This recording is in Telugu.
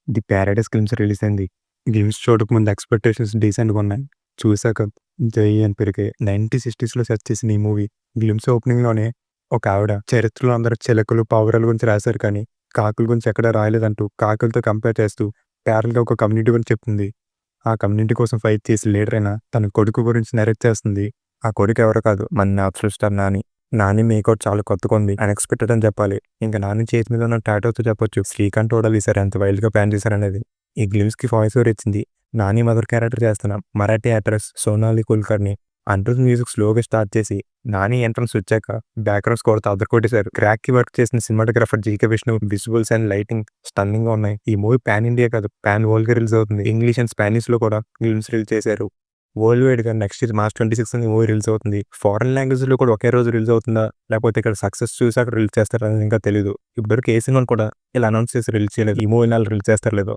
ది ప్యారడైస్ గ్లిమ్స్ రిలీజ్ అయింది. గ్లిమ్స్ చూడకముందు ఎక్స్‌పెక్టేషన్స్ డీసెంట్‌గా ఉన్నాయి. చూసాక జై అని పెరిగాయి. 1960స్‌లో సెట్ చేసిన ఈ మూవీ గ్లిమ్స్ ఓపెనింగ్‌లోనే ఒక ఆవిడ చరిత్రలో అందరూ చిలకలు, పావురాల గురించి రాశారు కానీ కాకుల గురించి ఎక్కడా రాయలేదంటూ కాకులతో కంపేర్ చేస్తూ ప్యారల్‌గా ఒక కమ్యూనిటీ గురించి చెప్తుంది. ఆ కమ్యూనిటీ కోసం ఫైట్ చేసి లీడర్ అయిన తన కొడుకు గురించి నరేట్ చేస్తుంది. ఆ కొడుకు ఎవరో కాదు మన న్యాచురల్ స్టార్ నాని. నాని మేకౌట్ చాలా కొత్తగుంది. అన్‌ఎక్స్‌పెక్టెడ్ అని చెప్పాలి. ఇంక నాని చేతి మీద ఉన్న టాటూతో చెప్పొచ్చు శ్రీకాంత్ ఓడలు ఈసారి ఎంత వైల్డ్‌గా ప్లాన్ చేశారనేది. ఈ గ్లిమ్స్‌కి వాయిస్ ఓవర్ ఇచ్చింది నాని మదర్ క్యారెక్టర్ చేస్తున్న మరాఠీ యాక్ట్రెస్ సోనాలి కుల్కర్ని. అనిరుద్ మ్యూజిక్ స్లోగా స్టార్ట్ చేసి నాని ఎంట్రన్స్ వచ్చాక బ్యాక్‌గ్రౌండ్ స్కోర్‌తో అదరగొట్టేశారు. క్రాక్‌కి వర్క్ చేసిన cinematographer GK Vishnu visuals and lighting స్టన్నింగ్‌గా ఉన్నాయి. ఈ మూవీ పాన్ ఇండియా కాదు పాన్ వరల్డ్‌గా రిలీజ్ అవుతుంది. ఇంగ్లీష్ అండ్ స్పానిష్‌లో కూడా గ్లిమ్స్ రిలీజ్ చేశారు. వరల్డ్ వైడ్‌గా నెక్స్ట్ ఇయర్ మార్చ్ 26న మూవీ రిలీజ్ అవుతుంది. ఫారెన్ లాంగ్వేజ్‌లో కూడా ఒకే రోజు రిలీజ్ అవుతుందా? లేకపోతే ఇక్కడ సక్సెస్ చూసాక రిలీజ్ చేస్తారా అనేది ఇంకా తెలీదు. ఇప్పటివరకు ఏ సినిమాని కూడా ఇలా అనౌన్స్ చేసి రిలీజ్ చేయలేదు. ఈ మూవీని ఆళ్ళు రిలీజ్ చేస్తారో లేదో.